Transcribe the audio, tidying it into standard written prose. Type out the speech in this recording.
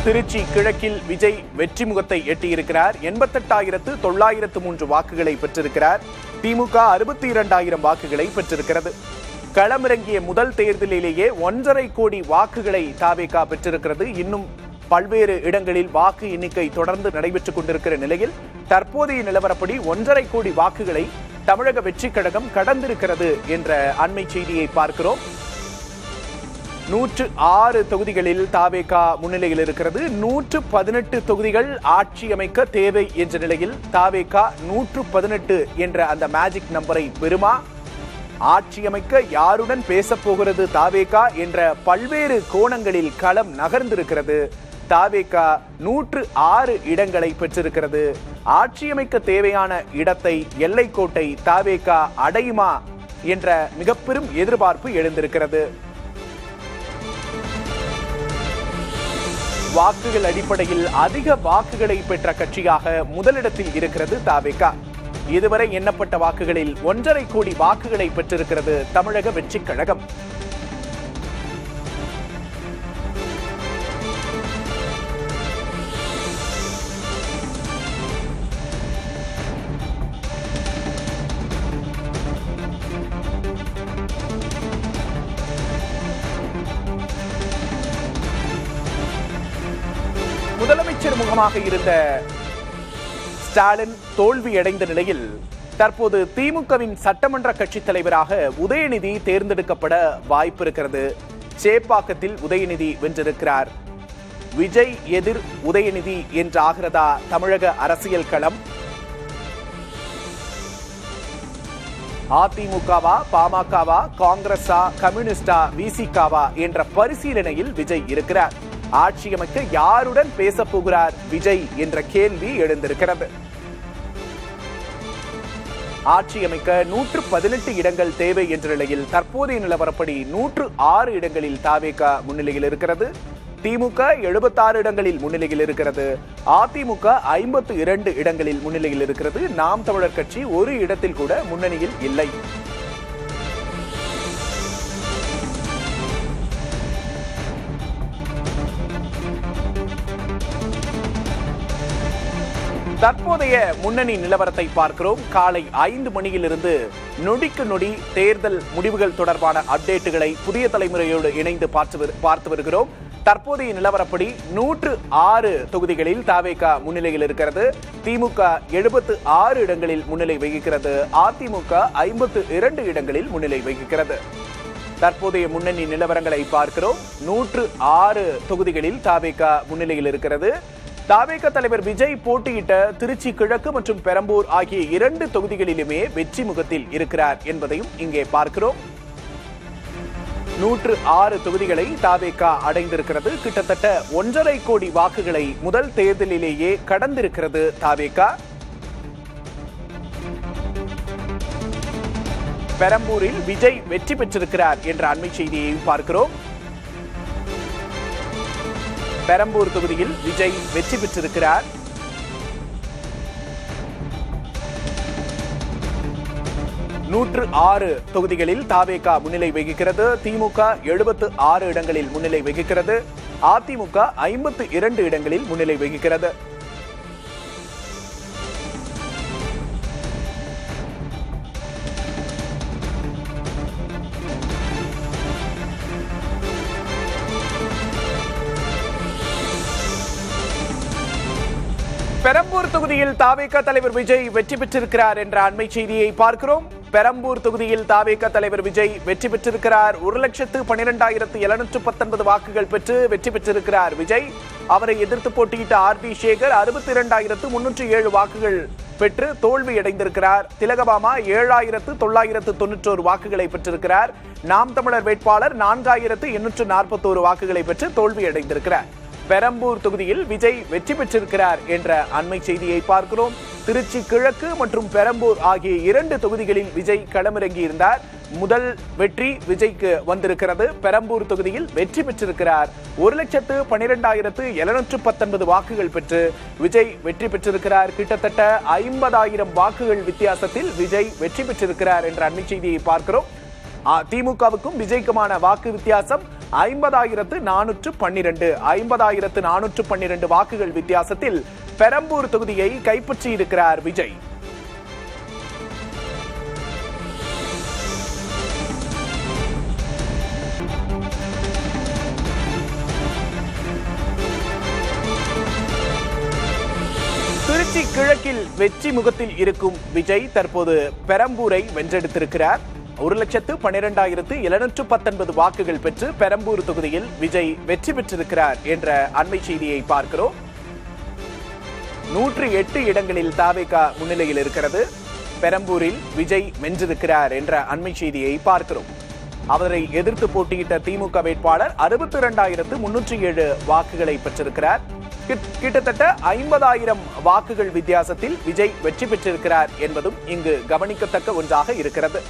திருச்சி கிழக்கில் விஜய் வெற்றி முகத்தை எட்டியிருக்கிறார். 88,903 வாக்குகளை பெற்றிருக்கிறார். திமுக 62,000 வாக்குகளை பெற்றிருக்கிறது. களமிறங்கிய முதல் தேர்தலிலேயே 1.5 கோடி வாக்குகளை தாவேகா பெற்றிருக்கிறது. இன்னும் பல்வேறு இடங்களில் வாக்கு எண்ணிக்கை தொடர்ந்து நடைபெற்றுக் கொண்டிருக்கிற நிலையில் தற்போதைய நிலவரப்படி 1.5 கோடி வாக்குகளை தமிழக வெற்றி கழகம் கடந்திருக்கிறது என்ற அண்மை செய்தியை பார்க்கிறோம். 106 தொகுதிகளில் தாவேகா முன்னிலையில் இருக்கிறது. 118 தொகுதிகள் ஆட்சி அமைக்க தேவை என்ற நிலையில் தாவேகா 118 என்ற அந்த மேஜிக் நம்பரை பெறுமா? ஆட்சி அமைக்க யாருடன் பேசப் போகிறது தாவேகா என்ற பல்வேறு கோணங்களில் களம் நகர்ந்திருக்கிறது. தாவேகா 106 இடங்களை பெற்றிருக்கிறது. ஆட்சி அமைக்க தேவையான இடத்தை, எல்லைக்கோட்டை தாவேகா அடையுமா என்ற மிக பெரும் எதிர்பார்ப்பு எழுந்திருக்கிறது. வாக்குகள் அடிப்படையில் அதிக வாக்குகளை பெற்ற கட்சியாக முதலிடத்தில் இருக்கிறது தாவேகா. இதுவரை எண்ணப்பட்ட வாக்குகளில் 1.5 கோடி வாக்குகளை பெற்றிருக்கிறது தமிழக வெற்றி கழகம். முதலமைச்சர் முகமாக இருந்த ஸ்டாலின் தோல்வியடைந்த நிலையில் தற்போது திமுகவின் சட்டமன்ற கட்சி தலைவராக உதயநிதி தேர்ந்தெடுக்கப்பட வாய்ப்பு இருக்கிறது. சேப்பாக்கத்தில் உதயநிதி வென்றிருக்கிறார். விஜய் எதிர் உதயநிதி என்றாகிறதா தமிழக அரசியல் களம்? அதிமுகவா, பாமகவா, காங்கிரஸா, கம்யூனிஸ்டா, விசிகாவா என்ற பரிசீலனையில் விஜய் இருக்கிறார். ஆட்சி அமைக்க யாருடன் பேச போகிறார் விஜய் என்ற கேள்வி எழுந்திருக்கிறது. ஆட்சி அமைக்க 118 இடங்கள் தேவை என்ற நிலையில் தற்போதைய நிலவரப்படி 106 இடங்களில் தாவேகா முன்னிலையில் இருக்கிறது. திமுக 76 இடங்களில் முன்னிலையில் இருக்கிறது. அதிமுக 52 இடங்களில் முன்னிலையில் இருக்கிறது. நாம் தமிழர் கட்சி ஒரு இடத்தில் கூட முன்னணியில் இல்லை. தற்போதைய முன்னணி நிலவரத்தை பார்க்கிறோம். காலை 5 மணியிலிருந்து நொடிக்கு நொடி தேர்தல் முடிவுகள் தொடர்பான அப்டேட்டுகளை புதிய தலைமுறையோடு இணைந்து பார்த்து வருகிறோம். தற்போதைய நிலவரப்படி 106 தொகுதிகளில் தாவேகா முன்னிலையில் இருக்கிறது. திமுக 76 இடங்களில் முன்னிலை வகிக்கிறது. அதிமுக 52 இடங்களில் முன்னிலை வகிக்கிறது. தற்போதைய முன்னணி நிலவரங்களை பார்க்கிறோம். 106 தொகுதிகளில் தாவேகா முன்னிலையில் இருக்கிறது. தாவேகா தலைவர் விஜய் போட்டியிட்ட திருச்சி கிழக்கு மற்றும் பெரம்பூர் ஆகிய 2 தொகுதிகளிலுமே வெற்றி முகத்தில் இருக்கிறார் என்பதையும் இங்கே பார்க்கிறோம். 106 தொகுதிகளை தாவேகா அடைந்திருக்கிறது. கிட்டத்தட்ட 1.5 கோடி வாக்குகளை முதல் தேர்தலிலேயே கடந்திருக்கிறது தாவேகா. பெரம்பூரில் விஜய் வெற்றி பெற்றிருக்கிறார் என்ற அண்மை செய்தியையும் பார்க்கிறோம். பெரம்பூர் தொகுதியில் விஜய் வெற்றி பெற்றிருக்கிறார். நூற்று 6 தொகுதிகளில் தாவேகா முன்னிலை வகிக்கிறது. திமுக 76 இடங்களில் முன்னிலை வகிக்கிறது. அதிமுக 52 இடங்களில் முன்னிலை வகிக்கிறது. பெரம்பூர் தொகுதியில் தாவேகா தலைவர் விஜய் வெற்றி பெற்றிருக்கிறார் என்ற அண்மை செய்தியை பார்க்கிறோம். பெரம்பூர் தொகுதியில் தாவேகா தலைவர் விஜய் வெற்றி பெற்றிருக்கிறார். 1,12,719 வாக்குகள் பெற்று வெற்றி பெற்றிருக்கிறார் விஜய். அவரை எதிர்த்து போட்டியிட்ட ஆர்பி சேகர் 62,307 வாக்குகள் பெற்று தோல்வியடைந்திருக்கிறார். திலகபாமா 7,991 வாக்குகளை பெற்றிருக்கிறார். நாம் தமிழர் வேட்பாளர் 4,841 வாக்குகளை பெற்று தோல்வியடைந்திருக்கிறார். பெரம்பூர் தொகுதியில் விஜய் வெற்றி பெற்றிருக்கிறார் என்ற அண்மை செய்தியை பார்க்கிறோம். திருச்சி கிழக்கு மற்றும் பெரம்பூர் ஆகிய 2 தொகுதிகளில் விஜய் களமிறங்கியிருந்தார். முதல் வெற்றி விஜய்க்கு வந்திருக்கிறது. பெரம்பூர் தொகுதியில் வெற்றி பெற்றிருக்கிறார். 1,12,719 வாக்குகள் பெற்று விஜய் வெற்றி பெற்றிருக்கிறார். கிட்டத்தட்ட 50,000 வாக்குகள் வித்தியாசத்தில் விஜய் வெற்றி பெற்றிருக்கிறார் என்ற அண்மை செய்தியை பார்க்கிறோம். திமுகவுக்கும் விஜய்க்குமான வாக்கு வித்தியாசம் 50,412 வாக்குகள் வித்தியாசத்தில் பெரம்பூர் தொகுதியை கைப்பற்றியிருக்கிறார் விஜய். திருச்சி கிழக்கில் வெற்றி முகத்தில் இருக்கும் விஜய் தற்போது பெரம்பூரை வென்றெடுத்திருக்கிறார். 1,12,719 வாக்குகள் பெற்று பெரம்பூர் தொகுதியில் விஜய் வெற்றி பெற்றிருக்கிறார் என்ற அண்மை செய்தியை பார்க்கிறோம். 108 இடங்களில் தவேக முன்னிலையில் இருக்கிறது. பெரம்பூரில் விஜய் வென்றிருக்கிறார் என்ற அண்மை செய்தியை பார்க்கிறோம். அவரை எதிர்த்து போட்டியிட்ட திமுக வேட்பாளர் 62,307 வாக்குகளை பெற்றிருக்கிறார். கிட்டத்தட்ட 50,000 வாக்குகள் வித்தியாசத்தில் விஜய் வெற்றி பெற்றிருக்கிறார் என்பதும் இங்கு கவனிக்கத்தக்க ஒன்றாக இருக்கிறது.